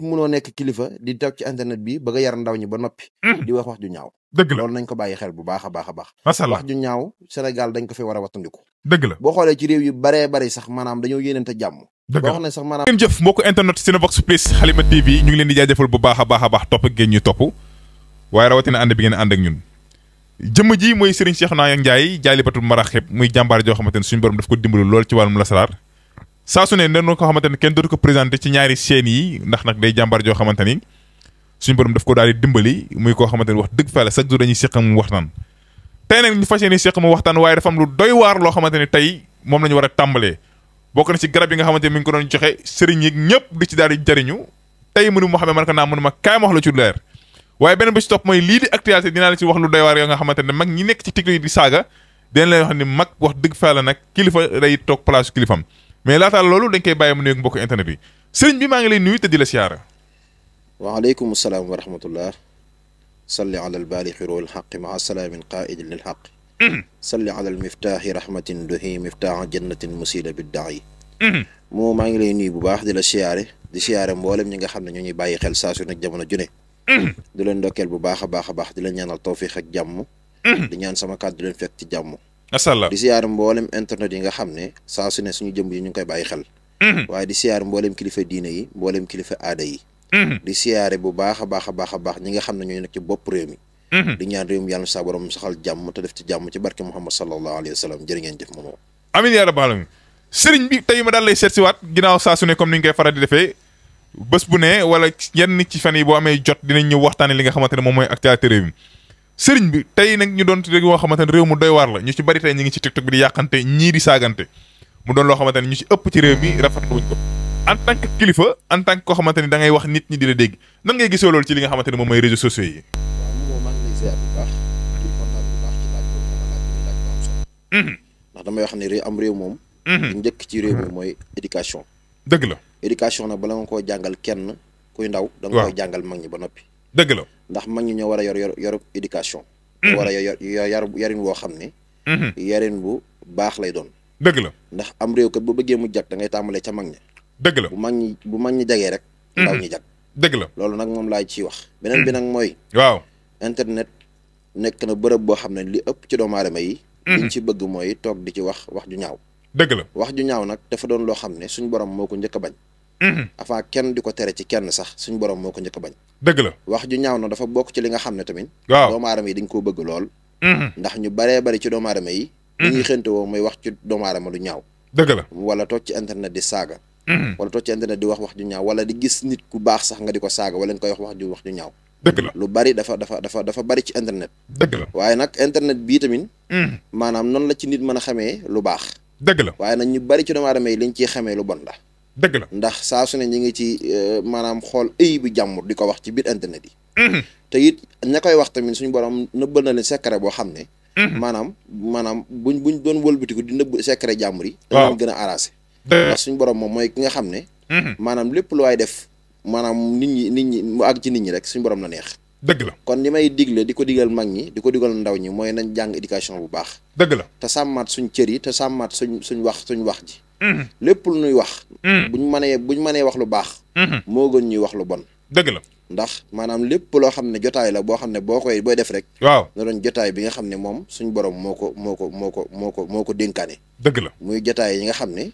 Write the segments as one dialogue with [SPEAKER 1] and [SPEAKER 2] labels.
[SPEAKER 1] munoo nekk kilifa di toog ci internet bi bëgg a yar ndaw ñi ba noppi di wax ju ñaaw.
[SPEAKER 2] dëgg la
[SPEAKER 1] loolu nañ ko bàyyi xel bu baax a baax a baax.
[SPEAKER 2] macha allah
[SPEAKER 1] wax ju ñaaw Sénégal dañ ko fi war a wattandiku.
[SPEAKER 2] dëgg la
[SPEAKER 1] boo xoolee ci réew yu baree bari sax maanaam dañoo yéenante jàmm.
[SPEAKER 2] dëgg
[SPEAKER 1] boo xam ne sax maanaam
[SPEAKER 2] ngeen jëf mbokk internet Cinevox Plus Halima TV ñu ngi leen di jaajëfal bu baax a baax topp ngeen ñu topp waaye rawatina ànd bi ngeen ànd ak ñun jëmm ji mooy Serigne Cheikhouna Ndiaye Jaalibatul Maraxib muy jàmbaar joo xamante ne suñu borom daf ko dimbalu lool ci wàllum lasaraar saa su ne dañoo ko xamante ne kenn dootu ko présenté ci ñaari chaînes yi ndax nag day jàmbaar joo xamante ni suñu borom daf ko daal di dimbali muy koo xamante ni wax dëgg fa la chaque jour dañuy seq mu waxtaan tey nag ñu fas yéene seq mu waxtaan waaye dafa am lu doy waar loo xamante ni tey moom la ñu war a tàmbalee bokk na ci garab yi nga xamante ni mi ngi ko doon joxe sëriñ yi ñëpp di ci daal di jariñu tey mënu ma xamee man ko naa mënu ma kaay ma wax la ci leer waaye beneen bi ci topp mooy lii di actualité dinaa la ci wax lu doy waar yoo nga xamante ne mag ñi nekk ci TikTok yi di saaga dinañ leen wax ni mag wax dëgg fa la nag kilifa day toog place kilifam mais laata loolu dañ koy bàyyi mu nuyoog mbokk internet yi sëriñ bi maa ngi lay nuyu te di la siyaara.
[SPEAKER 1] waaleykum salaam wa rahmatullah salli ala albalixi ruul xaqi maa salaamin qaidin lil xaq salli ala almiftaaxi rahmatin duhi miftaaxa jannatin musila biddayi moo maa ngi lay nuyu bu baax di la siyaare mboolem ñi nga xam ne ñu ñuy bàyyi xel saa su nekk jamono june di leen ndokkeel bu baax a baax di leen ñaanal tawfiq ak jàmm di ñaan sama kàddu di leen fekk ci jàmm
[SPEAKER 2] masallah
[SPEAKER 1] di siyaare mboolem internet yi nga xam ne saa su ne suñu jëmb yi ñu ngi koy bàyyi xel waaye di siyaare mboolem kilifa diine yi mboolem kilifa aada yi di siyaare bu baax a baax ñi nga xam ne ñooy nekk ci bopp réew mi di ñaan réew mi yàlla sa borom saxal jàmm te def ci jàmm ci barke Muhammad sallallahu alayhi wa sallam jërë ngeen jëf moomoo
[SPEAKER 2] amiin yaa rabbal aalamiin sëriñ bi tey ma daal lay seet si waat ginnaaw saa su ne comme ni ñu koy faral di defee bés bu ne wala yenn ci fan yi boo amee jot dinañ ñëw waxtaane li nga xamante ne moom mooy actualité réew mi sëriñ bi tey nag ñu doon rek yoo xamante ne réew mu doy waar la ñu ci bari tey ñu ngi ci TikTok bi di yàqante ñii di saagante mu doon loo xamante ne ñu ci ëpp ci réew mi rafetlu wuñ ko en tant que kilifa en tant que koo xamante ni da ngay wax nit ñi di la dégg nan ngay gisoo loolu ci li nga xamante ne moom mooy réseaux sociaux yi.
[SPEAKER 1] waaw maa ngi lay ziar bu baax di kontaan bu baax ci laaj boobu nga laaj bu am solo ndax damay wax ne am réew moom li njëkk ci réew mi mooy éducation
[SPEAKER 2] dëgg la
[SPEAKER 1] éducation nag bala nga koo jàngal kenn kuy ndaw da nga koy jàngal mag ñi ba noppi
[SPEAKER 2] dëgg la
[SPEAKER 1] ndax mag ñi ñoo war a yor éducation ñoo war a yarin woo xam ne yarin bu baax lay doon
[SPEAKER 2] dëgg la
[SPEAKER 1] ndax am réew kat bu bëggee mu jag da ngay tàmbalee ca mag ña
[SPEAKER 2] dëgg la
[SPEAKER 1] bu mag ñi jagee rek ndaw ñi jag
[SPEAKER 2] dëgg la
[SPEAKER 1] loolu nag moom laay ciy wax beneen bi nag mooy
[SPEAKER 2] waaw
[SPEAKER 1] internet nekk na bërëb boo xam ne li ëpp ci doomu aadama yi liñ ci bëgg mooy toog di ci wax ju ñaaw
[SPEAKER 2] dëgg la
[SPEAKER 1] wax ju ñaaw nag dafa doon loo xam ne suñ borom moo ko njëkk a bañ avant kenn di ko tere ci kenn sax suñ borom moo ko njëkk a bañ
[SPEAKER 2] dëgg la
[SPEAKER 1] wax ju ñaaw nag dafa bokk ci li nga xam ne tamit
[SPEAKER 2] waaw
[SPEAKER 1] doomu aadama yi dañ koo bëgg lool ndax ñu baree bari ci doomu aadama yi li ñuy xënte woo mooy wax ci doomu aadama lu ñaaw
[SPEAKER 2] dëgg la
[SPEAKER 1] wala toog ci internet di saaga wala toog ci internet di wax ju ñaaw wala di gis nit ku baax sax nga di ko saaga wala nga koy wax ju ñaaw
[SPEAKER 2] dëgg la
[SPEAKER 1] lu bari dafa bari ci internet
[SPEAKER 2] dëgg la
[SPEAKER 1] waaye nag internet bii tamit maanaam noonu la ci nit mën a xamee lu baax
[SPEAKER 2] dëgg la
[SPEAKER 1] waaye nag ñu bari ci doomu aadama yi liñ ciy xamee lu bon la
[SPEAKER 2] dëgg la
[SPEAKER 1] ndax saa su ne ñu ngi ci maanaam xool ëy bu jàmbur di ko wax ci biir internet yi te it ña koy wax tamit suñu borom nëbbal na leen secret boo xam ne maanaam buñ doon wëlbatiku di nëbb secret jàmbur yi dañ gën a arrangé ndax suñu borom moom mooy ki nga xam ne maanaam lépp lu waay def maanaam nit ñi mu àgg ci nit ñi rek suñu borom la neex
[SPEAKER 2] dëgg la kon
[SPEAKER 1] li may digle di ko digal mag ñi di ko digal ndaw ñi mooy nañ jàng éducation bu baax
[SPEAKER 2] dëgg la
[SPEAKER 1] te sàmmaat suñ cër yi te sàmmaat suñ wax ji lépp lu ñuy wax buñ mënee wax lu baax moo gën ñuy wax lu bon
[SPEAKER 2] dëgg la
[SPEAKER 1] ndax maanaam lépp loo xam ne jotaay la boo xam ne booy def rek
[SPEAKER 2] waaw
[SPEAKER 1] na doon jotaay bi nga xam ne moom suñ borom moo ko dénkaane
[SPEAKER 2] dëgg la muy
[SPEAKER 1] jotaay yi nga xam ne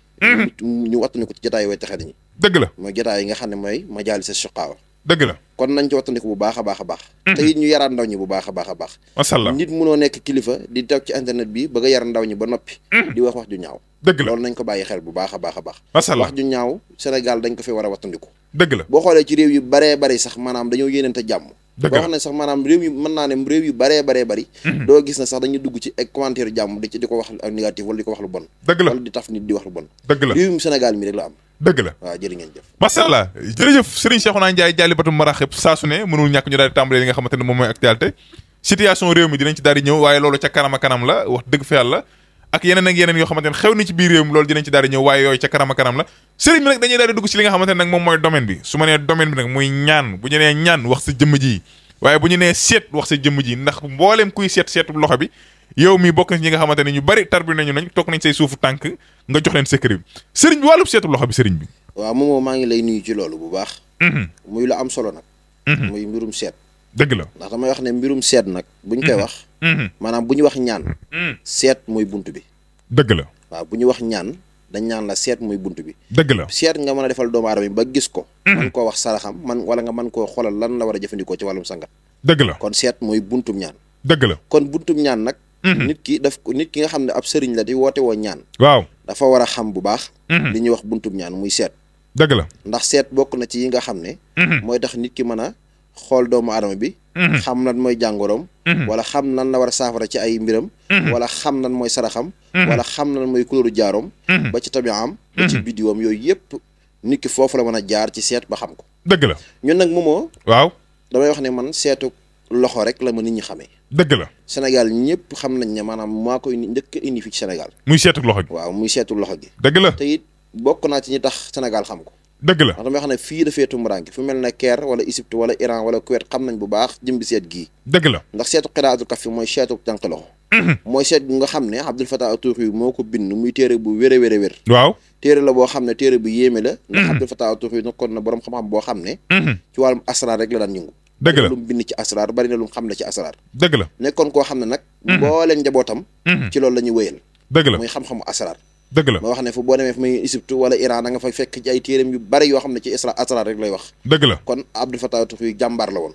[SPEAKER 1] ñu wattandiku ci jotaay way taxe dañu
[SPEAKER 2] dëgg la
[SPEAKER 1] mooy jotaay yi nga xam ne mooy majaalis shaqaawa
[SPEAKER 2] dëgg la
[SPEAKER 1] kon nañ ci wattandiku bu baax a baax te it ñu yaraat ndaw ñi bu baax a baax
[SPEAKER 2] masallah
[SPEAKER 1] nit munoo nekk kilifa di toog ci internet bi bëgg a yar ndaw ñi ba noppi di wax ju ñaaw
[SPEAKER 2] dëgg la
[SPEAKER 1] loolu nañ ko bàyyi xel bu baax a baax
[SPEAKER 2] masallah
[SPEAKER 1] wax ju ñaaw Sénégal dañ ko fi war a wattandiku
[SPEAKER 2] dëgg la
[SPEAKER 1] boo xoolee ci réew yu baree bari sax maanaam dañoo yéenante jàmm boo xam ne sax maanaam réew yu mën naa ne réew yu baree bari doo gis na sax dañuy dugg ci ay commentaire jàmm di ko wax ak négatif wala di ko wax lu bon
[SPEAKER 2] dëgg la
[SPEAKER 1] wala di taf nit di wax lu bon
[SPEAKER 2] dëgg la
[SPEAKER 1] réew yu Sénégal mi rek la am
[SPEAKER 2] dëgg la
[SPEAKER 1] waaw jërë ngeen jëf
[SPEAKER 2] masallah jërëjëf Serigne Cheikhouna Ndiaye Jaalibatul Maraxib saa su ne mënul ñàkk ñu daal di tàmbalee li nga xamante ne moom mooy actualité situation réew mi dinañ ci daal di ñëw waaye loolu ca kanam la wax dëgg fa yàlla ak yeneen ak yeneen yoo xamante ne xew ni ci biir réew mi loolu dinañ ci daal di ñëw waaye yooyu ca kanam la sëriñ bi nag dañuy daal di dugg ci li nga xamante ne nag moom mooy domaine bi su ma nee domaine bi nag muy ñaan bu ñu nee ñaan wax sa jëmm ji waaye bu ñu nee seet wax sa jëmm ji ndax mbooleem kuy seetu loxo bi yow mi bokk na ci ñi nga xamante ne ñu bari tarbi nañu nañ toog nañ say suufu tànk nga jox leen secret bi sëriñ bi wàllu seetu loxo bi sëriñ bi.
[SPEAKER 1] waaw moomoo maa ngi lay nuyu ci loolu bu baax. muy lu am solo nag. muy mbirum seet.
[SPEAKER 2] dëgg la
[SPEAKER 1] ndax damay wax ne mbirum seet nag buñ koy wax. maanaam bu ñu wax ñaan. seet mooy bunt bi.
[SPEAKER 2] dëgg la.
[SPEAKER 1] waaw bu ñu wax ñaan dañ ñaan la seet mooy bunt bi.
[SPEAKER 2] dëgg la
[SPEAKER 1] seet nga mën a defal doomu aadama yi ba gis ko. man koo wax saraxam wala nga mën koo xoolal lan la war a jëfandikoo ci wàllum sangat.
[SPEAKER 2] dëgg la
[SPEAKER 1] kon seet mooy buntum ñaan.
[SPEAKER 2] dëgg la
[SPEAKER 1] kon buntum ñaan nag. nit ki nga xam ne ab sëriñ la di woote woo ñaan.
[SPEAKER 2] waaw
[SPEAKER 1] dafa war a xam bu baax. li ñuy wax buntum ñaan muy seet.
[SPEAKER 2] dëgg la
[SPEAKER 1] ndax seet bokk na ci yi nga xam ne. mooy tax nit ki mën a xool doomu aadama bi. xam lan mooy jàngoroom. wala xam lan la war a saafara ci ay mbiram. wala xam lan mooy saraxam. wala xam lan mooy couleur jaaroom. ba ci tabiaam. ba ci biddiwam yooyu yëpp nit ki foofu la mën a jaar ci seet ba xam ko.
[SPEAKER 2] dëgg la
[SPEAKER 1] ñun nag moomoo.
[SPEAKER 2] waaw
[SPEAKER 1] damay wax ne man seetu loxo rek la ma nit ñi xamee.
[SPEAKER 2] dëgg la
[SPEAKER 1] Sénégal ñëpp xam nañ ne maanaam maa koy njëkk a indi fii ci Sénégal.
[SPEAKER 2] muy seetu loxo gi.
[SPEAKER 1] waaw muy seetu loxo gi.
[SPEAKER 2] dëgg la
[SPEAKER 1] te it bokk naa ci ñi tax Sénégal xam ko.
[SPEAKER 2] dëgg la
[SPEAKER 1] ndax damay xam ne fii dafee tumuraanke fu mel ne Caire wala Égypte wala Iran wala Kuwait xam nañ bu baax jëm bi seet gii.
[SPEAKER 2] dëgg la
[SPEAKER 1] ndax seetu xiraatul kaf fi mooy seetu tànk loxo. mooy seet gu nga xam ne Abdul Fattah At-Tuuxi moo ko bind muy téere bu wér a wér.
[SPEAKER 2] waaw
[SPEAKER 1] téere la boo xam ne téere bu yéeme la. ndax Abdul Fattah At-Tuuxi nekkoon na borom xam-xam boo xam ne. ci wàllum asraar rek la daan yëngu.
[SPEAKER 2] dëgg la
[SPEAKER 1] lu mu bind ci asraar bari na lu mu xam ne ci asraar.
[SPEAKER 2] dëgg la
[SPEAKER 1] nekkoon koo xam ne nag. mbooleem njabootam. ci loolu la ñuy wéyal.
[SPEAKER 2] dëgg la
[SPEAKER 1] muy xam-xamu asraar.
[SPEAKER 2] dëgg la
[SPEAKER 1] ma wax ne fu boo demee fu muy Égypte wala Iran da nga fay fekk ci ay téereem yu bari yoo xam ne ci asraar rek lay wax.
[SPEAKER 2] dëgg la
[SPEAKER 1] kon Abdul Fattah At-Tuuxi jàmbaar la woon.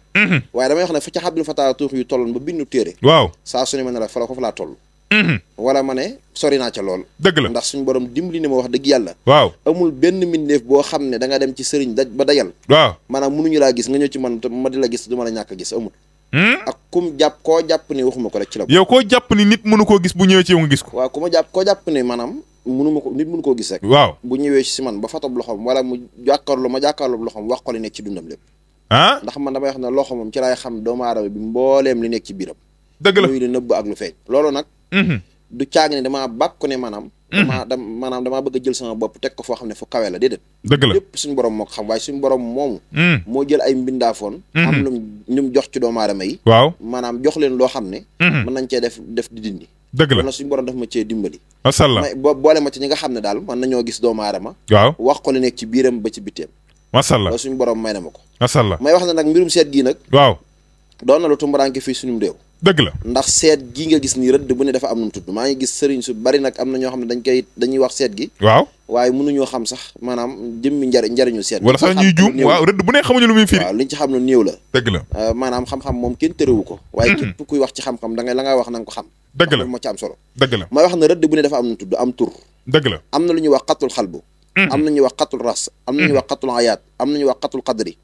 [SPEAKER 1] waaye damay wax ne fa ca Abdul Fattah At-Tuuxi yu tolloon ba bindu téere.
[SPEAKER 2] waaw
[SPEAKER 1] saa su ne ma ne la fa la ko fa laa toll. wala ma ne sori naa ca lool.
[SPEAKER 2] dëgg la
[SPEAKER 1] ndax suñu borom dimbali ne ma wax dëgg yàlla.
[SPEAKER 2] waaw
[SPEAKER 1] amul benn mbindeef boo xam ne da nga dem ci sëriñ daj ba dajal.
[SPEAKER 2] waaw
[SPEAKER 1] maanaam mënuñu laa gis nga ñëw ci man te ma di la gis du ma la ñàkk a gis amul. ak kum jàpp koo jàpp ni waxuma ko rek ci la.
[SPEAKER 2] yow koo jàpp ni nit mënu koo gis bu ñëwee ci yow nga gis ko.
[SPEAKER 1] waaw ku ma jàpp koo jàpp ni maanaam mënuma ko nit mënu koo gis rek.
[SPEAKER 2] waaw
[SPEAKER 1] bu ñëwee si man ba fatob loxoom wala mu jàkkaarloo loxoom wax ko li nekk ci dundam lépp.
[SPEAKER 2] ah
[SPEAKER 1] ndax man damay wax ne loxo moom ci laay xam doomu aadama bi mbooleem li nekk ci biiram.
[SPEAKER 2] dëgg la
[SPEAKER 1] muy li nëbb ak lu feeñ. loolu nag. du caag ne damaa bàkku ne maanaam. damaa bëgg a jël sama bopp teg ko foo xam ne fu kawe la déedéet.
[SPEAKER 2] dëgg la
[SPEAKER 1] lépp suñu borom moo ko xam waaye suñu borom moomu. moo jël ay mbindaafoon. am lu mu jox ci doomu aadama yi.
[SPEAKER 2] waaw
[SPEAKER 1] maanaam jox leen loo xam ne. mën nañ cee def di dindi.
[SPEAKER 2] dëgg la
[SPEAKER 1] suñu borom daf ma cee dimbali.
[SPEAKER 2] macha allah
[SPEAKER 1] boole ma ci ñi nga xam ne daal mën nañoo gis doomu aadama.
[SPEAKER 2] waaw
[SPEAKER 1] wax ko li nekk ci biiram ba ci bitteem.
[SPEAKER 2] macha allah
[SPEAKER 1] loolu suñu borom may na ma ko.
[SPEAKER 2] macha allah
[SPEAKER 1] may wax ne nag mbirum seet gii nag.
[SPEAKER 2] waaw
[SPEAKER 1] doon na lu tumuraanke fii suñu réew.
[SPEAKER 2] dëgg la
[SPEAKER 1] ndax seet gii nga gis nii rëdd bu ne dafa am nu mu tudd maa ngi gis sëriñ su bari nag am na ñoo xam ne dañuy wax seet gi.
[SPEAKER 2] waaw
[SPEAKER 1] waaye mënuñoo xam sax maanaam jëmmi njariñu seet.
[SPEAKER 2] wala sax ñuy juum waaw rëdd bu ne xamuñu lu muy firi.
[SPEAKER 1] waaw liñ ci xam lu néew la.
[SPEAKER 2] dëgg la
[SPEAKER 1] maanaam xam-xam moom kenn tërewu ko. waaye képp kuy wax ci xam-xam da ngay la ngay wax na nga ko xam.
[SPEAKER 2] dëgg la
[SPEAKER 1] moo ci am solo.
[SPEAKER 2] dëgg la
[SPEAKER 1] may wax ne rëdd bu ne dafa am nu mu tudd am tur.
[SPEAKER 2] dëgg la
[SPEAKER 1] am na lu ñuy wax xatul xalbu. am na ñuy wax xatul ras. am na ñuy wax xatul ayaat. am na ñuy wax xatul qadri.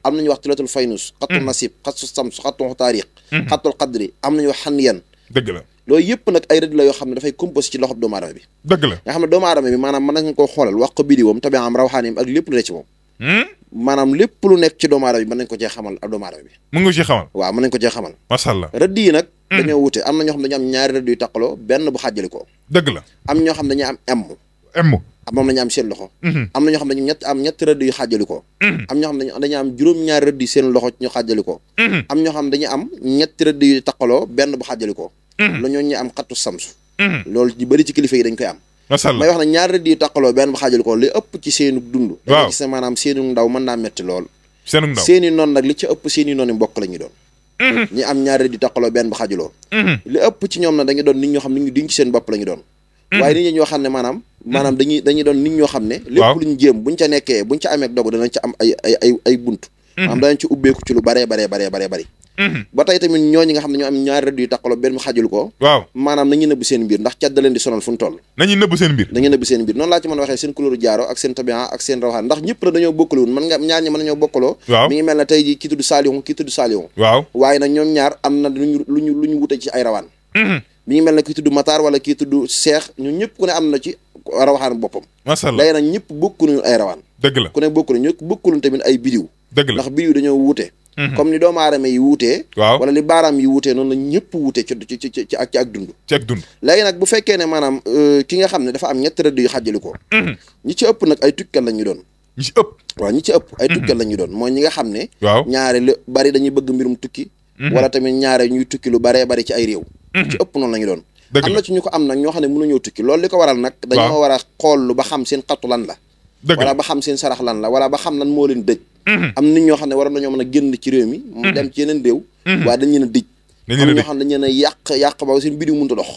[SPEAKER 1] am na ñuy wax tilatul faynus. xatul nasib xatul sams xatul taariq. xatul qadri am na ñuy wax xaniyan.
[SPEAKER 2] dëgg la
[SPEAKER 1] loolu yëpp nag ay rëdd la yoo xam ne dafay composé ci loxob doomu aadama bi.
[SPEAKER 2] dëgg la
[SPEAKER 1] nga xam ne doomu aadama bi maanaam mën nañ koo xoolal wax ko bidiwam tabi'am rawxaaniyam ak lépp lu ne ci moom. maanaam lépp lu nekk ci doomu aadama bi mën nañ ko cee xamal ak doomu aadama bi.
[SPEAKER 2] mën nga ci xamal.
[SPEAKER 1] waaw mën nañ ko cee xamal.
[SPEAKER 2] macha allah
[SPEAKER 1] rëdd yi nag. dañoo wute am na ñoo xam dañu am ñaari rëdd yu taqaloo benn bu xàjjali ko.
[SPEAKER 2] dëgg la
[SPEAKER 1] am ñoo xam dañuy am
[SPEAKER 2] emm
[SPEAKER 1] moom lañu am seen loxo. am na ñoo xam dañu ñetti rëdd yu xàjjali ko. am ñoo xam dañu am juróom-ñaari rëdd yu seen loxo ñu xàjjali ko. am ñoo xam dañu am ñetti rëdd yu taqaloo benn bu xàjjali ko. la ñoo ñu am xattu samsu. loolu ñu bëri ci kilifa yi dañ koy am.
[SPEAKER 2] macha allah
[SPEAKER 1] may wax ne ñaari rëdd yu taqaloo benn bu xàjjali ko li ëpp ci seenu dund.
[SPEAKER 2] waaw
[SPEAKER 1] da gis ne maanaam seenu ndaw mën naa metti lool.
[SPEAKER 2] seenu ndaw
[SPEAKER 1] seeni noon nag li ci ëpp seeni noon yi mbokk la ñu doon. ñi am ñaari rëdd yu taqaloo benn bu xàjjaloo. li ëpp ci ñoom nag dañu doon nit ñoo xam ne ñu diñ ci seen bopp la ñu doon. waaye nit ñi ñoo xam ne maanaam dañuy doon nit ñoo xam ne lépp luñ jéem buñ ca nekkee buñ ca amee dogu danañ ca am ay bunt maanaam danañ ci ubbeeku ci lu baree bari ba tey tamit ñooñu nga xam ne ñoo am ñaari rëdd yu taqaloo benn xajul ko
[SPEAKER 2] waaw
[SPEAKER 1] maanaam nañuy nëbb seen mbir ndax cat da leen di sonal fu ñu toll
[SPEAKER 2] nañuy nëbb seen mbir
[SPEAKER 1] noonu laa ci mën a waxee seen couleur jaaro ak seen tabian ak seen rawxaan ndax ñëpp la dañoo bokkalewun mën nga ñaar ñi mën nañoo bokkaloo mi ngi mel ne tey ji kii tudd Saliou
[SPEAKER 2] waaw
[SPEAKER 1] waaye nag ñoom ñaar am na lu ñu wute ci ay rawaan mi ngi mel ne kii tudd Matar wala kii tudd Cheikh ñun ñëpp ku ne am na ci rawaxaan boppam
[SPEAKER 2] masha Allah
[SPEAKER 1] léegi nag ñëpp bokkuñu ay rawaan
[SPEAKER 2] dëgg la
[SPEAKER 1] ku ne bokkuñu ñu bokkuñu tamit ay bidiw
[SPEAKER 2] dëgg la
[SPEAKER 1] ndax bidiw dañoo wuute comme ni doomu aadama yi wuutee
[SPEAKER 2] waaw
[SPEAKER 1] wala li baaraam yi wuutee noonu la ñëpp wuute ci ak dund léegi nag bu fekkee ne maanaam ki nga xam ne dafa am ñetti rëdd yu xàjjali ko ñi ci ëpp nag ay tukkat lañ ñu doon
[SPEAKER 2] ñi ci ëpp
[SPEAKER 1] waaw ñi ci ëpp ay tukkat lañ ñu doon mooy ñi nga xam ne
[SPEAKER 2] waaw
[SPEAKER 1] ñaare lu bari dañuy bëgg mbirum tukki wala tamit ñaare ñuy tukki lu baree bari ci ay réew ci ëpp noonu la ñu doon
[SPEAKER 2] dëgg
[SPEAKER 1] am
[SPEAKER 2] la
[SPEAKER 1] na ci ñu ko am nag ñoo xam ne mënuñoo tukki loolu li ko waral nag dañoo war a xool ba xam seen xattu lan la
[SPEAKER 2] dëgg
[SPEAKER 1] wala
[SPEAKER 2] la
[SPEAKER 1] ba xam seen sarax lan la wala ba xam lan moo leen dëj am nit ñoo xam ne waroon nañoo mën a génn ci réew mi mu dem ci yeneen réew waaye dañ leen a dij am ñoo xam ne dañ leen a yàq ba seen bidiw mënut a dox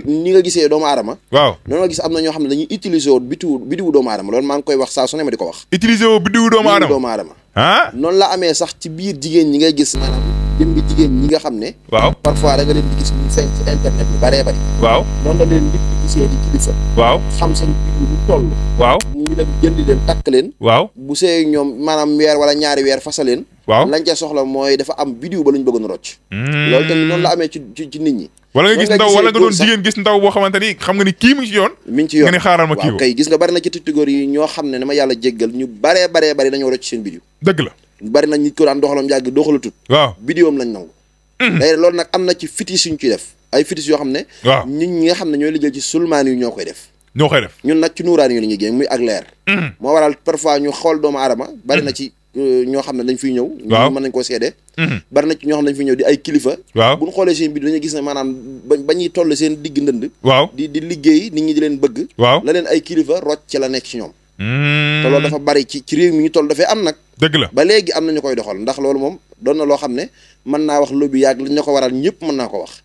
[SPEAKER 1] ni nga gisee doomu aadama
[SPEAKER 2] waaw
[SPEAKER 1] noonu nga gis am na ñoo xam ne dañuy utiliser woon bidiwu doomu aadama loolu maa ngi koy wax saa su ne ma di ko wax
[SPEAKER 2] utiliser woo biddiwu doomu aadama ah
[SPEAKER 1] noonu la amee sax ci biir jigéen ñi ngay gis maanaam jëm bi jigéen ñi nga xam ne
[SPEAKER 2] waaw
[SPEAKER 1] parfois da nga leen di gis ñu feeñ ci internet bi baree bari
[SPEAKER 2] waaw
[SPEAKER 1] noonu la leen nit di gisee di kilifa
[SPEAKER 2] waaw
[SPEAKER 1] xam seen bidiw bu toll
[SPEAKER 2] waaw
[SPEAKER 1] ñu dem jëndi leen takk leen
[SPEAKER 2] waaw
[SPEAKER 1] bu see ñoom maanaam weer wala ñaari weer fasa leen
[SPEAKER 2] waaw
[SPEAKER 1] lañ ca soxla mooy dafa am bidiw ba luñ bëggoon rocc loolu tamit noonu la amee ci nit ñi
[SPEAKER 2] wala nga gis ndaw wala nga doon jigéen gis ndaw boo xamante ni xam nga ni kii mu ngi ci yoon
[SPEAKER 1] mi ngi ci yoon
[SPEAKER 2] nga ne xaaral ma kii
[SPEAKER 1] waaw kay gis nga bari na ci catégorie yi ñoo xam ne dama yàlla jéggal ñu baree dañoo rocc seen bidiw
[SPEAKER 2] dëgg la
[SPEAKER 1] bari na nit ko daan doxalam yàgg doxalatut
[SPEAKER 2] waaw
[SPEAKER 1] bidiwam lañ nangu day loolu nag am na ci fitis yuñ ciy def ay fitis yoo xam ne
[SPEAKER 2] waaw
[SPEAKER 1] nit ñi nga xam ne ñooy liggéey ci sulmaan yi ñoo koy def ñun nag ci nuuraan yi la ñuy génn muy ak leer moo waral parfois ñu xool doomu aadama bari na ci ñoo xam ne dañ fiy ñëw ñu mën nañ koo seede bari na ci ñoo xam ne dañ fiy ñëw di ay kilifa bu ñu xoolee seen bidiw dañuy gis ne maanaam ba ñuy toll seen digg ndënd
[SPEAKER 2] waaw
[SPEAKER 1] di liggéey nit ñi di leen bëgg la leen ay kilifa rocc ci la nekk ci ñoom te loolu dafa bari ci réew mi ñu toll dafay am nag
[SPEAKER 2] dëgg la
[SPEAKER 1] ba léegi am na ñu koy doxal ndax loolu moom doon na loo xam ne mën naa wax lobby yàgg li ñu ko waral ñëpp mën naa ko wax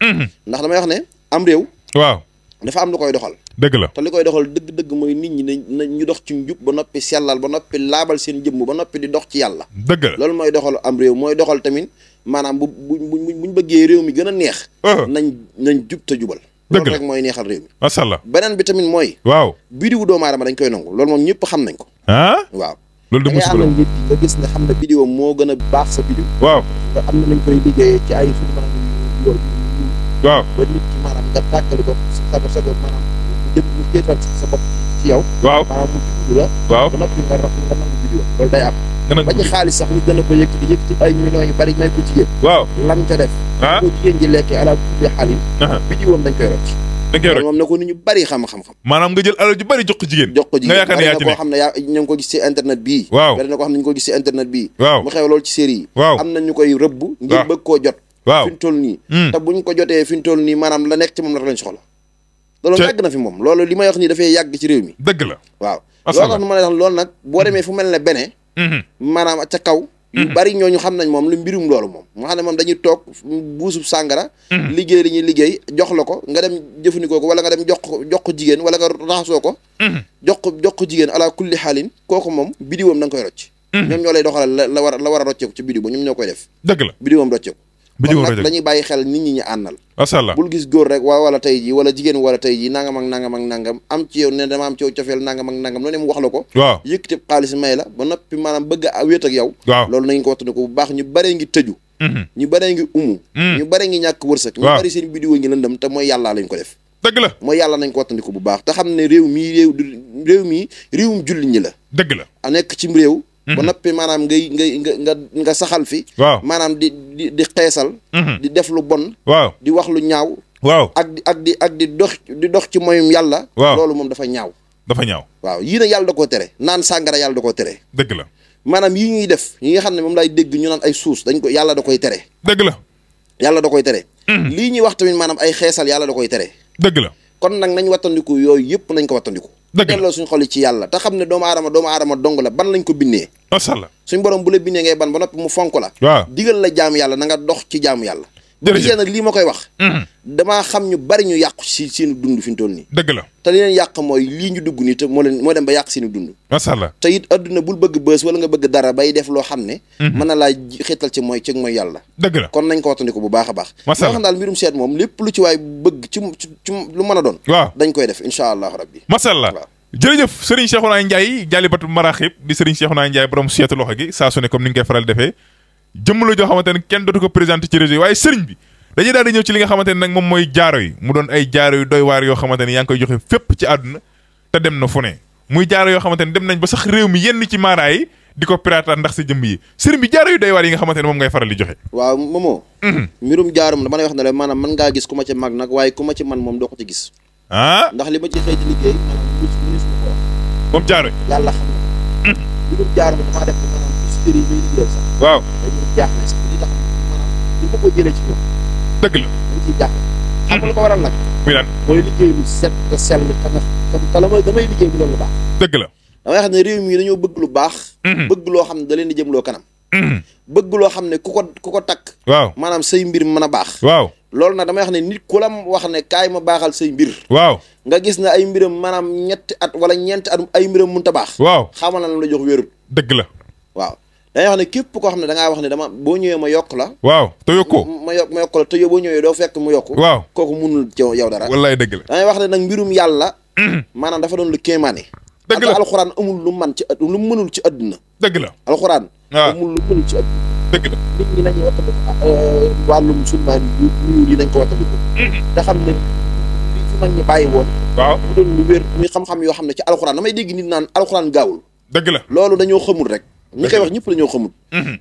[SPEAKER 1] ndax damay wax ne am réew
[SPEAKER 2] waaw
[SPEAKER 1] dafa am lu koy doxal
[SPEAKER 2] dëgg la
[SPEAKER 1] te li koy doxal dëgg-dëgg mooy nit ñi na ñu dox ci njub ba noppi sellal ba noppi laabal seen jëmm ba noppi di dox ci yàlla
[SPEAKER 2] dëgg la
[SPEAKER 1] loolu mooy doxal am réew mooy doxal tamit maanaam buñ bëggee réew mi gën a neex nañ jub te jubal loolu rek mooy neexal réew mi
[SPEAKER 2] masha Allah
[SPEAKER 1] beneen bi tamit mooy
[SPEAKER 2] waaw
[SPEAKER 1] bidiwu doomu aadama dañ koy nangu loolu moom ñëpp xam nañ ko waaw
[SPEAKER 2] loolu de musiba la
[SPEAKER 1] nit nga gis ne xam ne bidiwam moo gën a baax sa bidiw
[SPEAKER 2] waaw
[SPEAKER 1] nga am na nañ koy liggéeyee ci ay suñu maanaam yu
[SPEAKER 2] waaw
[SPEAKER 1] ba nit ki maanaam nga tàggali ko sa maanaam jëm mu kéetal sa bopp ci yow
[SPEAKER 2] waaw
[SPEAKER 1] maanaam mu jublu la
[SPEAKER 2] waaw
[SPEAKER 1] ba noppi nga nangu bidiwam loolu day am ba ci xaalis sax nit dana ko yëkkati ay millions yu bari may ko jigéen
[SPEAKER 2] waaw
[SPEAKER 1] lam ca def ko jigéen ji lekkee ala kulli xaalin bidiwam dañ koy rocc moom na ko nit ñu bari xam-xam
[SPEAKER 2] maanaam nga jël alal ju bari jox ko jigéen nga yaakaar ne yaa ci ne koo xam ne
[SPEAKER 1] ñu ngi ko gis ci internet bii
[SPEAKER 2] waaw
[SPEAKER 1] bari na koo xam ne ñu ngi ko gis ci internet bii
[SPEAKER 2] waaw
[SPEAKER 1] mu xew loolu ci série yi
[SPEAKER 2] waaw
[SPEAKER 1] am na ñu koy rëbb ngir bëgg koo jot
[SPEAKER 2] waaw
[SPEAKER 1] fi ñu toll nii te buñ ko jotee fi ñu toll nii maanaam la nekk ci moom la lañ soxla loolu yàgg na fi moom loolu li may wax nii dafay yàgg ci réew mi
[SPEAKER 2] dëgg la
[SPEAKER 1] waaw loolu tax ma lay wax loolu nag boo demee fu mel ne bene maanaam ca kaw yu bari ñooñu xam nañ moom lu mbirum loolu moom nga xam ne moom dañuy toog buusub sàngara liggéey li ñuy liggéey jox la ko nga dem jëfandikoo ko wala nga dem jox ko jigéen wala nga raxasoo ko jox ko jigéen ala kulli xaalin kooku moom bidiwam da nga koy rocc ñoom ñoo lay doxalal la war a rocceeku ci bidiw ba ñoom ñoo koy def
[SPEAKER 2] dëgg la
[SPEAKER 1] bidiwam rocceeku kon nag dañuy bàyyi xel nit ñi ñu àndal
[SPEAKER 2] masha Allah
[SPEAKER 1] bul gis góor rek wala tey ji wala jigéen wala tey ji nangam ak nangam ak nangam am ci yow ne dama am ci yow cofeel nangam ak nangam lu ne mu wax la ko
[SPEAKER 2] waaw
[SPEAKER 1] yëkkati xaalis may la ba noppi maanaam bëgg a wéet ak yow
[SPEAKER 2] waaw
[SPEAKER 1] loolu nañ ko wattandiku bu baax ñu baree ngi tëju ñu baree ngi ñu baree ngi ñàkk wërsëg ñu bari seen bidiwo ngi lëndëm te mooy yàllaa lañ ko def
[SPEAKER 2] dëgg la
[SPEAKER 1] mooy yàlla nañ ko wattandiku bu baax te xam ne réew mii réewum jullit ñi la
[SPEAKER 2] dëgg la
[SPEAKER 1] a nekk cim réew ba noppi maanaam nga saxal fi
[SPEAKER 2] waaw
[SPEAKER 1] maanaam di xeesal di def lu bon
[SPEAKER 2] waaw
[SPEAKER 1] di wax lu ñaaw
[SPEAKER 2] waaw
[SPEAKER 1] ak di dox ci moyum yàlla loolu moom dafa ñaaw waaw yii nag yàlla da koo tere naan sàngara yàlla da koo tere
[SPEAKER 2] dëgg la
[SPEAKER 1] maanaam yii ñuy def yi nga xam ne moom laay dégg ñu naan ay suus yàlla da koy tere
[SPEAKER 2] dëgg la
[SPEAKER 1] yàlla da koy tere lii ñuy wax tamit maanaam ay xeesal yàlla da koy tere
[SPEAKER 2] dëgg la
[SPEAKER 1] kon nag nañ wattandiku yooyu yëpp nañ ko wattandiku delloo suñ xol ci yàlla te xam ne doomu aadama dong la ban lañ ko bindee
[SPEAKER 2] masha Allah
[SPEAKER 1] suñ borom bu la bindee ngay ban ba noppi mu fonk la
[SPEAKER 2] waaw
[SPEAKER 1] digal la jaamu yàlla na nga dox ci jaamu yàlla bu gisee nag lii ma koy wax damaa xam ñu bari ñu yàqu si seeni dund fi ñu toll nii
[SPEAKER 2] dëgg la
[SPEAKER 1] te li leen yàq mooy lii ñu dugg nii te moo dem ba yàq seeni dund
[SPEAKER 2] masha Allah
[SPEAKER 1] te it adduna bul bëgg bës wala nga bëgg dara bay def loo xam ne mën na laa xeetal ci mooy yàlla
[SPEAKER 2] dëgg la
[SPEAKER 1] kon nañ ko wattandiku bu baax a baax
[SPEAKER 2] masha Allah
[SPEAKER 1] xam daal mbirum seet moom lépp lu ci waay bëgg ci lu mën a doon
[SPEAKER 2] waaw
[SPEAKER 1] dañ koy def incha allahu rabbi
[SPEAKER 2] masha Allah jërëjëf Serigne Cheikhouna Ndiaye Dialibatoul Marakhib di Serigne Cheikhouna Ndiaye borom seetu loxo gi saa su ne comme ni nga koy faral defee jëmm la joo xamante ne kenn dootu ko présenté ci réseau yi waaye Serigne bi dañuy daal di ñëw ci li nga xamante ne nag moom mooy jaaro yi mu doon ay jaaro yu doy waar yoo xamante ne yaa ngi koy joxe fépp ci àdduna te dem na fu ne muy jaaro yoo xamante ne dem nañ ba sax réew mi yenn ci maara yi di ko pirataat ndax sa jëmm yi Serigne bi jaaro yu doy waar yi nga xamante ne moom ngay faral di joxe
[SPEAKER 1] waaw moomoo mbirum jaarum dama lay wax ne la maanaam mën ngaa gis ku ma ci mag nag waaye ku ma ci man moom doo ko ci gis ndax li ma ci xëy di liggéey
[SPEAKER 2] moom jaaro yi
[SPEAKER 1] yàlla xam na mbirum jaarum damaa def maanaam histoire yi may liggéey sax
[SPEAKER 2] waaw
[SPEAKER 1] dañuy jaaxle sax li tax maanaam li ma ko jëlee ci ñoom
[SPEAKER 2] dëgg la
[SPEAKER 1] dañ ciy jaaxle xam nga lu ko waral nag.
[SPEAKER 2] muy lan
[SPEAKER 1] mooy liggéey lu set te sell te la damay liggéey bu doon lu baax.
[SPEAKER 2] dëgg la.
[SPEAKER 1] damay xam ne réew mi dañoo bëgg lu baax. bëgg loo xam ne da leen di jëmloo kanam. bëgg loo xam ne ku ko takk.
[SPEAKER 2] waaw
[SPEAKER 1] maanaam say mbir mën a baax.
[SPEAKER 2] waaw
[SPEAKER 1] loolu nag damay wax ne nit ku la wax ne kaay ma baaxal say mbir.
[SPEAKER 2] waaw
[SPEAKER 1] nga gis ne ay mbiram maanaam ñetti at wala ñeenti at ay mbiram mënut a baax.
[SPEAKER 2] waaw
[SPEAKER 1] xamal na la jox wérut.
[SPEAKER 2] dëgg la.
[SPEAKER 1] waaw dañuy wax ne képp koo xam ne da ngaa wax ne boo ñëwee ma yokk la.
[SPEAKER 2] waaw te yokkoo.
[SPEAKER 1] ma yokk la te yow boo ñëwee doo fekk mu yokk.
[SPEAKER 2] waaw
[SPEAKER 1] kooku munul ci yow dara.
[SPEAKER 2] wallaay dëgg la.
[SPEAKER 1] dañuy wax ne nag mbirum yàlla. maanaam dafa doon lu kéemaane.
[SPEAKER 2] dëgg la
[SPEAKER 1] alxuraan amul lu man ci lu mënul ci àdduna.
[SPEAKER 2] dëgg la
[SPEAKER 1] alxuraan.
[SPEAKER 2] waaw
[SPEAKER 1] amul lu mënul ci àdduna.
[SPEAKER 2] dëgg la.
[SPEAKER 1] nit ñi nañu wattandiku wàllum sulmaan yi nañ ko wattandiku. te xam ne li fi mag ñi bàyyi woon.
[SPEAKER 2] waaw
[SPEAKER 1] mu doon lu wér muy xam-xam yoo xam ne ci alxuraan damay dégg nit naan alxuraan gaawul.
[SPEAKER 2] dëgg la.
[SPEAKER 1] loolu dañoo xamul rek. ñi koy wax ñëpp dañoo xamul.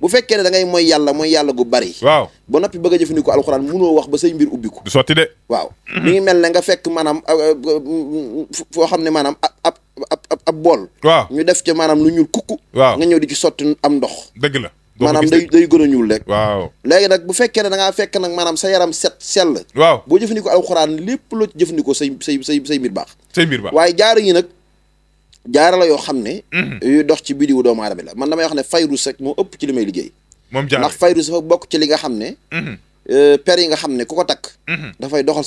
[SPEAKER 1] bu fekkee ne da ngay mooy yàlla gu bari.
[SPEAKER 2] waaw
[SPEAKER 1] ba noppi bëgg a jëfandikoo alxuraan munoo wax ba say mbir ubbiku.
[SPEAKER 2] du sotti de.
[SPEAKER 1] waaw mi ngi mel ne nga fekk maanaam foo xam ne maanaam ab bool.
[SPEAKER 2] waaw
[SPEAKER 1] ñu def ca maanaam lu ñuul kukku.
[SPEAKER 2] waaw
[SPEAKER 1] nga ñëw di ci sotti am ndox.
[SPEAKER 2] dëgg la.
[SPEAKER 1] maanaam day gën a ñuul rek.
[SPEAKER 2] waaw
[SPEAKER 1] léegi nag bu fekkee ne da ngaa fekk nag maanaam sa yaram set sell.
[SPEAKER 2] waaw
[SPEAKER 1] boo jëfandikoo alxuraan lépp loo ci jëfandikoo say mbir baax.
[SPEAKER 2] say mbir baax
[SPEAKER 1] waaye jaaro yi nag jaara la yoo xam ne. yuy dox ci bidiwu doomu aadama la man damay wax ne fayrus rek moo ëpp ci li may liggéey.
[SPEAKER 2] moom jaaro
[SPEAKER 1] ndax fayrus dafa bokk ci li nga xam ne. per yi nga xam ne ku ko takk. dafay doxal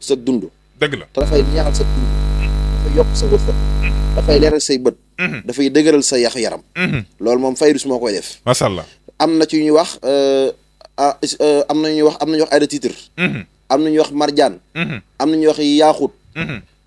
[SPEAKER 1] sa dund.
[SPEAKER 2] dëgg la
[SPEAKER 1] te dafay neexal sa dund. dafay yokk sa wërsëg. dafay leeral say bët. dafay dëgëral sa yax yaram. loolu moom fayrus moo koy def.
[SPEAKER 2] macha allah.
[SPEAKER 1] am na ci ñuy wax am na ñuy wax ay de titre. am na ñuy wax marjaan. am na ñuy wax yaaxut.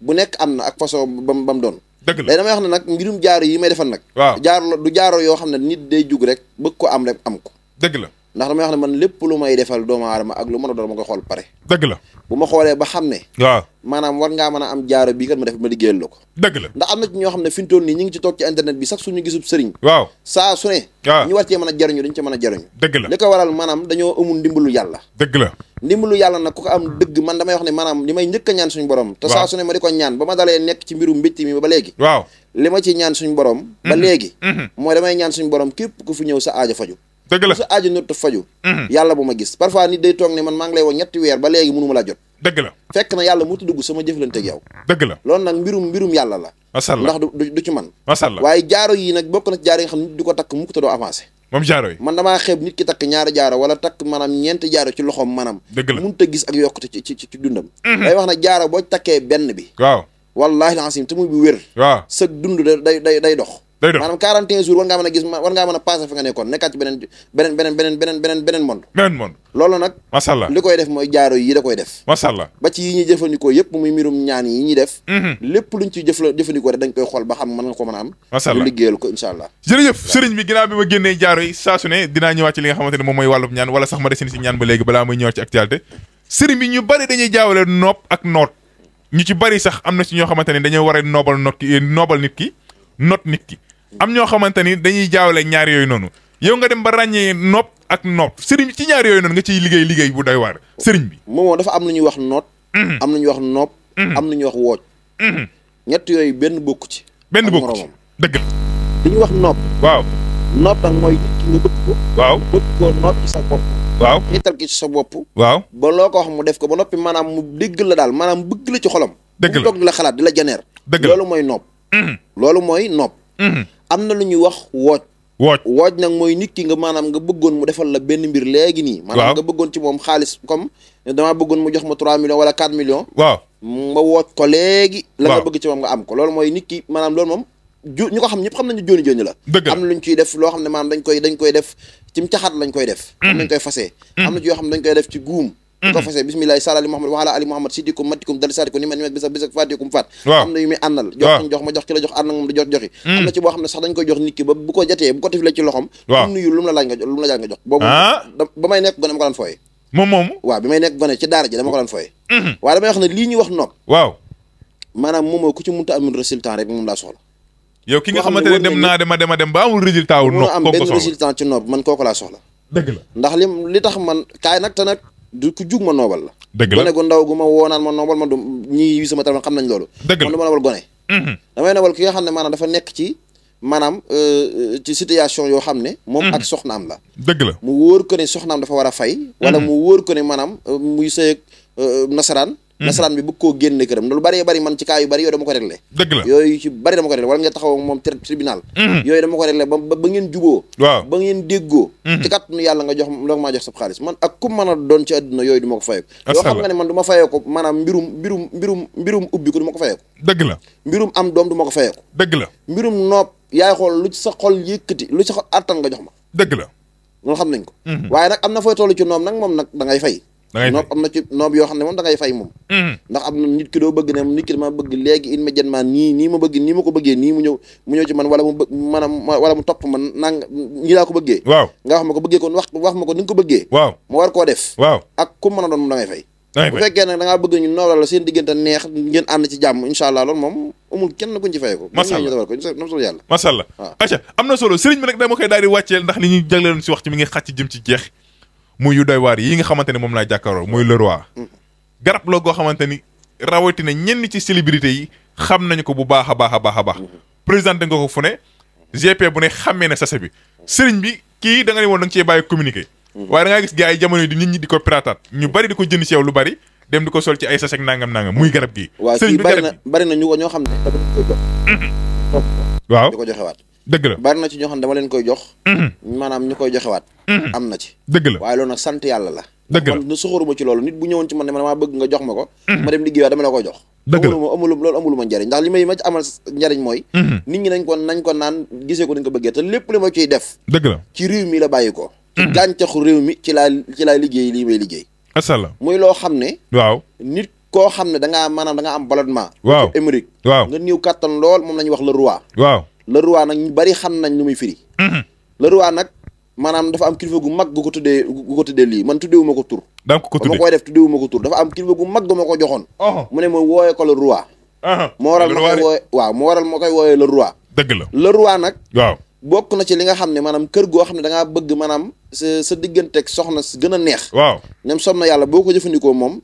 [SPEAKER 1] bu nekk am na ak façon ba mu doon.
[SPEAKER 2] dëgg la
[SPEAKER 1] léegi damay wax ne nag mbirum jaaro yi may defal nag.
[SPEAKER 2] waaw
[SPEAKER 1] du jaaro yoo xam ne nit day jug rek bëgg ko am rek am ko.
[SPEAKER 2] dëgg la
[SPEAKER 1] ndax damay wax ne man lépp lu may defal doomu aadama ak lu mën a doon ma koy xool pare.
[SPEAKER 2] dëgg la
[SPEAKER 1] bu ma xoolee ba xam ne.
[SPEAKER 2] waaw
[SPEAKER 1] maanaam war ngaa mën a am jaaro bii kat ma def ma liggéeyal la ko.
[SPEAKER 2] dëgg la
[SPEAKER 1] ndax am na ci ñoo xam ne fi mu toll nii ñu ngi ci toog ci internet bi sax suñu gisub sëriñ.
[SPEAKER 2] waaw
[SPEAKER 1] saa su ne.
[SPEAKER 2] waaw
[SPEAKER 1] ñu war cee mën a jariñu dañ ci mën a jariñu.
[SPEAKER 2] dëgg la
[SPEAKER 1] li ko waral maanaam dañoo amul ndimbalu yàlla.
[SPEAKER 2] dëgg la
[SPEAKER 1] ndimbalu yàlla nag ku ko am dëgg man damay wax ne maanaam li may njëkk a ñaan suñu borom. te saa su ne ma di ko ñaan ba ma dalee nekk ci mbirum mbétti mi ba léegi.
[SPEAKER 2] waaw
[SPEAKER 1] li ma ci ñaan suñu borom. ba léegi. mooy damay ñaan suñu borom képp ku fi ñëw sa aajo faju.
[SPEAKER 2] dëgg la
[SPEAKER 1] sa aajo nut faju. yàlla bu ma gis parfois nit day toog ne man maa ngi lay woo ñetti weer ba léegi mënu ma laa jot.
[SPEAKER 2] dëgg la
[SPEAKER 1] fekk na yàlla mu dugg sama jëflante ak yow.
[SPEAKER 2] dëgg la
[SPEAKER 1] loolu nag mbirum yàlla la.
[SPEAKER 2] macha allah
[SPEAKER 1] ndax du ci man.
[SPEAKER 2] macha allah
[SPEAKER 1] waaye jaaro yi nag bokk na ci jaaro yi nga xam ne nit du ko takk mukk te doo avancé.
[SPEAKER 2] moom jaaro yi
[SPEAKER 1] man damaa xeeb nit ki takk ñaari jaaro wala takk maanaam ñeenti jaaro ci loxoom maanaam.
[SPEAKER 2] dëgg la
[SPEAKER 1] mënut a gis ak yokkute ci dundam. day wax na jaaro boo takkee benn bi.
[SPEAKER 2] waaw
[SPEAKER 1] wallaahi asim te muy bu wér.
[SPEAKER 2] waaw
[SPEAKER 1] sa dund day dox.
[SPEAKER 2] day dox
[SPEAKER 1] maanaam 41 jours war ngaa mën a gis war ngaa mën a passé fi nga nekkoon nekkaat ci beneen monde.
[SPEAKER 2] beneen monde
[SPEAKER 1] loolu nag.
[SPEAKER 2] macha allah
[SPEAKER 1] li koy def mooy jaaro yi da koy def.
[SPEAKER 2] macha allah
[SPEAKER 1] ba ci yi ñuy jëfandikoo yëpp muy mbirum ñaan yi ñuy def. lépp luñ ci jëfandikoo rek dañ koy xool ba xam mën nga ko mën a am.
[SPEAKER 2] macha allah
[SPEAKER 1] ñu liggéeyal ko incha allah.
[SPEAKER 2] jërëjëf sëriñ bi ginnaaw bi ma génnee jaaro yi saa su ne dinaa ñëwaat ci li nga xamante ne moom mooy wàllub ñaan wala sax ma desini si ñaan ba léegi balaa muy ñëwaat ci actualité sëriñ bi ñu bari dañuy jaawale nopp ak noot ñu ci bari sax am na ci ñoo xamante ne dañoo war a noobal nit ki noot nit ki am ñoo xamante ni dañuy jaawale ñaar yooyu noonu yow nga dem ba ràññee nopp ak noot sëriñ bi ci ñaar yooyu noonu nga ciy liggéey bu doy waar sëriñ bi
[SPEAKER 1] moom dafa am lu ñuy wax noot am lu ñuy wax nopp am lu ñuy wax wooj ñett yooyu benn bokku ci
[SPEAKER 2] benn bokku ci dëgg
[SPEAKER 1] li ñuy wax nopp
[SPEAKER 2] waaw
[SPEAKER 1] nopp nag mooy nit ki nga bëgg ko
[SPEAKER 2] waaw
[SPEAKER 1] bëgg koo noot ci sa bopp
[SPEAKER 2] waaw
[SPEAKER 1] xiital ki ci sa bopp
[SPEAKER 2] waaw
[SPEAKER 1] ba loo ko wax mu def ko ba noppi maanaam mu dégg la daal maanaam bëgg la ci xolam
[SPEAKER 2] dëgg la
[SPEAKER 1] mu toog di la xalaat di la janeer
[SPEAKER 2] dëgg la
[SPEAKER 1] loolu mooy nopp loolu mooy nopp am na lu ñuy wax wooj nag mooy nit ki nga maanaam nga bëggoon mu defal la benn mbir léegi nii maanaam nga bëggoon ci moom xaalis comme damaa bëggoon mu jox ma 3 millions wala 4 millions
[SPEAKER 2] waaw
[SPEAKER 1] nga wooj ko léegi la nga bëgg ci moom nga am ko loolu mooy nit ki maanaam loolu moom ñu ko xam ñëpp xam nañu jooni la am na lu ñu ciy def loo xam ne maanaam dañ koy def ci caxat lañ koy def am nañ koy fasee am na ci yoo xam ne dañ koy def ci guum ñu ko fasee bismillahi sala ali muhammad wa ala ali muhammad siddikum matikum dali saatikum ni ma bisa faatikum faat am na yu muy àndal jox ma jox ki la jox ànd nag moom da joxi am na ci boo xam ne sax dañ koy jox nit ki ba bu ko jatee bu ko tiflee ci loxom nuyu lu mu la laaj nga jox boobu ba may nekk gone dama ko daan fooye
[SPEAKER 2] moom
[SPEAKER 1] waaw bi may nekk gone ci daara ji dama ko daan fooye waaye damay wax ne lii ñuy wax nopp
[SPEAKER 2] waaw
[SPEAKER 1] maanaam moom mooy ku ci mënta amul résultat rek moom laa soxla
[SPEAKER 2] yow ki nga xamante ne dem naa dema ba amul résultat wu nopp
[SPEAKER 1] am benn résultat ci nopp man kooku laa soxla
[SPEAKER 2] dëgg la
[SPEAKER 1] ndax li tax man kaay nag te nag du ku jug ma noobal la
[SPEAKER 2] dëgg la
[SPEAKER 1] gone gu ndaw gu ma woonaan ma noobal ma du ñii yu sama téléphone xam nañ loolu
[SPEAKER 2] dëgg la
[SPEAKER 1] man du ma noobal gone damay noobal ki nga xam ne maanaam dafa nekk ci maanaam ci situation yoo xam ne moom ak soxnaam la
[SPEAKER 2] dëgg la
[SPEAKER 1] mu wóor ko ne soxnaam dafa war a fay wala mu wóor ko ne maanaam muy sëy nasaraan nasaraan bi bëgg koo génne këram lu bari bari man ci cas yu bari yooyu dama ko réglé
[SPEAKER 2] dëgg la
[SPEAKER 1] yooyu ci bari dama ko réglé wala nga taxaw moom tribunal yooyu dama ko réglé ba ngeen juboo
[SPEAKER 2] waaw
[SPEAKER 1] ba ngeen déggoo ci kàttanu yàlla nga jox la maa jox sa xaalis man ak ku mën a doon ci àdduna yooyu du ma ko fayeeko yoo xam nga ne man du ma fayeeko maanaam mbirum ubbi ko du ma ko fayeeko
[SPEAKER 2] dëgg la
[SPEAKER 1] mbirum am doom du ma ko fayeeko
[SPEAKER 2] dëgg la
[SPEAKER 1] mbirum nopp yaay xool lu ci sa xol yëkkati lu ci sa xol attan nga jox ma
[SPEAKER 2] dëgg la
[SPEAKER 1] loolu xam nañ ko waaye nag am na fooy toll ci noom nag moom nag da ngay fay noob am na ci noob yoo xam ne moom da ngay fay moom ndax am na nit ki doo bëgg ne nit ki dama bëgg léegi immédiatement nii ma bëgg nii ma ko bëggee nii mu ñëw ci man wala mu bëgg maanaam wala mu topp man nang ñi laa ko bëggee waaw nga wax ma ko bëggee ko wax ma ko ni nga ko bëggee waaw ma war koo def waaw ak ku mën a doon moom da ngay fay bu fekkee nag da ngaa bëgg ñu noobal la seen diggante neex ngeen ànd ci jàmm incha allah loolu moom amul kenn kuñ ci fay ko masalla ko nam solo yàlla masalla acca am na solo sëriñ bi nag dama koy daal di wàcceel ndax li ñuy jagleeloon si wax ci mi ngi xàcc jëm ci jeex muy yu doy waar yi nga xamante ne moom laa jàkkaaroo muy le roi garab la goo xamante ni rawatina ñenn ci célébrité yi xam nañu ko bu baax a baax a baax a baax présenté nga ko fu ne GP bu ne xammee ne sase bi sëriñ bi kii da nga ne woon da nga cee bàyyi communiqué waaye da ngaa gis gars yi jamono yi di nit ñi di ko pirataat ñu bari di ko jënd ci yow lu bari dem di ko sol ci ay sase ak nangam muy garab gi sëriñ bi bari na ñu ko ñoo xam ne dama leen koy jox waaw di ko joxewaat dëgg la bari na ci ñoo xam ne dama leen koy jox maanaam ñu koy joxewaat am na ci dëgg la waaye loolu nag sant yàlla la dëgg la man soxoruma ci loolu nit bu ñëwoon ci man ne ma damaa bëgg nga jox ma ko ma dem liggéeyaat dama la koy jox dëgg la loolu amulu ma njariñ ndax li may ma ci amal njariñ mooy nit ñi nañ ko naan gisee ko dañ ko bëggee te lépp li ma ciy def dëgg la ci réew mi la bàyyi ko ci gàncaxu réew mi ci laa liggéey lii may liggéey asalla muy loo xam ne waaw nit koo xam ne da ngaa maanaam da nga am ballonnement waaw Amérique waaw nga néew kàttan lool moom la ñuy wax le roi waaw le roi nag ñu bari xam nañ lu muy firi le roi nag maanaam dafa am kilifa gu mag gu ko tuddee lii man tuddeewu ma ko tur dama koy def tuddeewu ma ko tur dafa am kilifa gu mag gu ma ko joxoon mu ne ma wooyee ko le roi moo waral ma koy wooye waaw moo waral ma koy wooyee le roi dëgg la le roi nag waaw bokk na ci li nga xam ne maanaam kër goo xam ne da ngaa bëgg maanaam sa digganteeg soxna gën a neex waaw nem som na yàlla boo ko jëfandikoo moom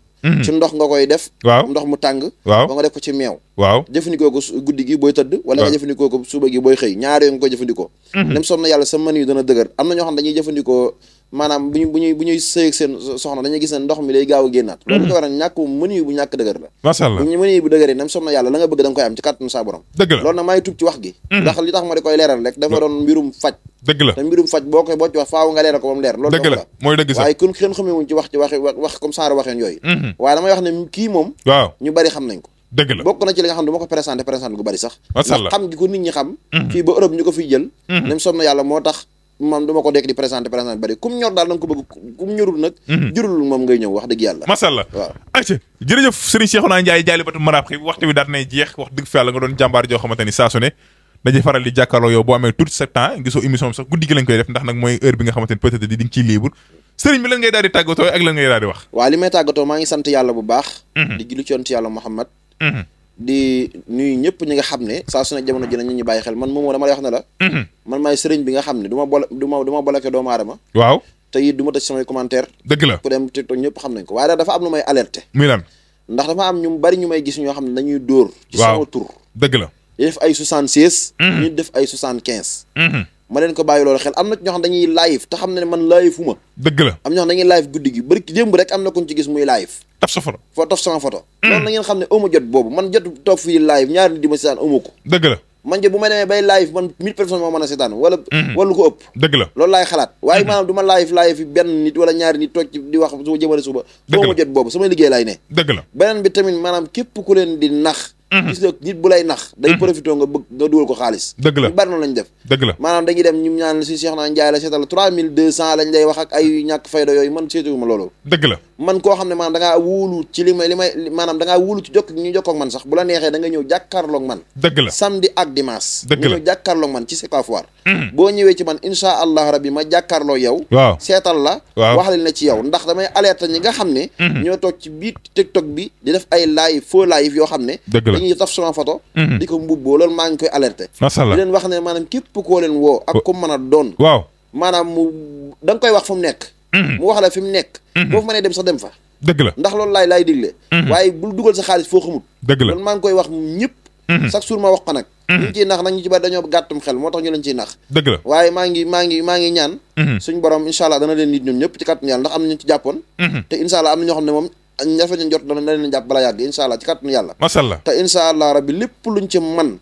[SPEAKER 1] ci ndox nga koy def waaw ndox mu tàng waaw ba nga def ko ci meew waaw jëfandikoo ko guddi gi booy tëdd wala nga jëfandikoo ko suba gi booy xëy ñaar yooyu nga koy jëfandikoo nem som na yàlla sa mën yu dana dëgër am na ñoo xam ne dañuy jëfandikoo maanaam bu ñuy sëy ak seen soxna dañuy gis ne ndox mi day gaaw a génnaat loolu ko waral ñàkk mën yu bu ñàkk dëgër la masha Allah mën yu bu dëgëree nem som na yàlla la nga bëgg da nga koy am ci kàttanu saa borom dëgg la loolu nag maa ngi tub ci wax gi ndax li tax ma di koy leeral rek dafa doon mbirum faj dëgg la te mbirum faj boo ci wax faaw nga leeral ko ba mu leer loolu dëgg la mooy dëgg sax waaye kon xën xamee wuñ ci wax comme genre waxeen yooyu waaye damay wax ne kii moom waaw ñu bari xam nañ ko dëgg la bokk na ci li nga xam ne du ma ko présenté gu bari sax ndax xam gi ko nit ñi xam fii ba Europe ñu ko fiy jël nem som na yàlla moo tax moom du ma ko dekk di présenté bari kum ñor daal da nga ko bëgg kum ñorul nag jurul moom ngay ñëw wax dëgg yàlla masalla waaw ayca jërëjëf Serigne Cheikhouna Ndiaye Dialibatoul Marakhib waxtu bi daal nay jeex wax dëgg fa yàlla nga doon jàmbaar joo xamante ni saa su ne dañuy faral di jàkkaarloo yow boo amee tout ce temps gisoo émission bi sax guddi gi lañ koy def ndax nag mooy heure bi nga xamante ni peut-être di nga ciy libre Serigne bi lan ngay daal di tàggatoo ak lan ngay daal di wax waaw li may tàggatoo maa ngi sant yàlla bu baax di julli ci yonent yàlla Muhammad di nuyu ñëpp ñi nga xam ne saa su ne jamono ji na ñu bàyyi xel man moom dama lay wax ne la man maay sëriñ bi nga xam ne du ma bloqué doomu aadama waaw te it du ma tëj samay commentaire dëgg la ku dem TikTok ñëpp xam nañ ko waaye dafa am lu may alerté muy lan ndax dafa am ñu bari ñu may gis ñoo xam ne dañuy dóor ci sama tur dëgg la ñu def ay 76 ñu def ay 75 ma leen ko bàyyi loolu xel am na ñoo xam dañuy live te xam ne man live fu ma dëgg la am ñoo xam dañuy live guddi gi bari démb rek am na kuñ ci gis muy live taf sa photo taf sama photo loolu na ngeen xam ne amu jot boobu man jot toog fii live ñaari nit di ma seetaan amu ko dëgg la man jot bu may demee bay live man 1000 personnes moo mën a seetaan wala lu ko ëpp dëgg la loolu laay xalaat waaye maanaam du ma live yi benn nit wala ñaari nit toog ci di wax su jëmale suba amu jot boobu sama liggéey laay ne dëgg la beneen bi tamit maanaam képp ku leen di nax gis nga nit bu lay nax day profité nga bëgg nga dugal ko xaalis dëgg la ñu bari noonu lañ def dëgg la maanaam dañuy dem ñu ñaan si Cheikhouna Ndiaye la seetal 3200 lañ lay wax ak ay ñàkk fayda yooyu man seetuwuma loolu dëgg la man koo xam ne maanaam da ngaa wóolu ci li may maanaam da ngaa wóolu ci ñu jokkoo ak man sax bu la neexee da nga ñëw jàkkaarloog man dëgg la samedi ak dimanche nga ñëw jàkkaarloog man ci Sicap Foire boo ñëwee ci man insha allah rabbi ma jàkkaarloo yow waaw seetal la wax leen ne ci yow ndax damay alerte ñi nga xam ne ñoo toog ci biir TikTok bi di def ay live faux live yoo xam ne dañuy taf sama photo di ko mbubboo loolu maa ngi koy alerté di leen wax ne maanaam képp koo leen woo ak ku mën a doon waaw maanaam da nga koy wax fu mu nekk mu wax la fi mu nekk boo fa mënee dem sax dem fa dëgg la ndax loolu laay digle waaye bul dugal sa xaalis foo xamut dëgg la loolu maa ngi koy wax ñëpp chaque jour ma wax ko nag ñu ciy nax nag ñu ci bari dañoo gàttum xel moo tax ñu leen ciy nax dëgg la waaye maa ngi ñaan suñ borom incha allah dana leen nit ñoom ñëpp ci kàttanu yàlla ndax am na ñu ci jàppoon te incha allah am na ñoo xam ne moom ñafe ñu jot dana leen jàpp bala yàgg incha allah ci kàttanu yàlla
[SPEAKER 2] macha allah
[SPEAKER 1] te incha allah rabbi lépp luñ ci man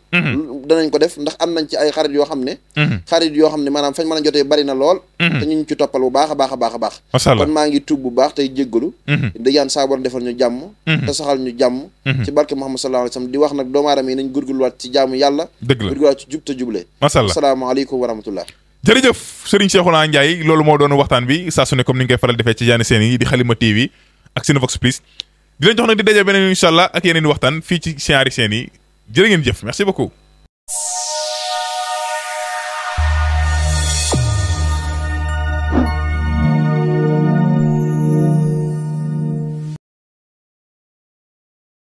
[SPEAKER 1] danañ ko def ndax am nañ ci ay xarit yoo xam ne maanaam fañ mën a jotee bari na lool te ñu ci toppal bu baax a baax a baax a baax
[SPEAKER 2] macha allah
[SPEAKER 1] kon maa ngi tuub bu baax tey jéggalu di yaan saa borom defal ñu jàmm te saxal ñu jàmm ci barke Muhammad sallallahu alayhi wasallam di wax nag doomu aadama yi nañ gurgurluwaat ci jaamu yàlla
[SPEAKER 2] dëgg la
[SPEAKER 1] gurgurluwaat ci jub te juble
[SPEAKER 2] macha allah
[SPEAKER 1] asalaamaaleykum wa rahmatullah
[SPEAKER 2] jërëjëf Serigne Cheikhouna Ndiaye loolu moo doon waxtaan bi saa su ne comme ni nga koy faral defee ci Diané Sène yi di Halima TV ak Cinevox Plus di leen jox nag di daje beneen incha allah ak yeneen i waxtaan fii ci Diané Sène yi jërë ngeen jëf merci beaucoup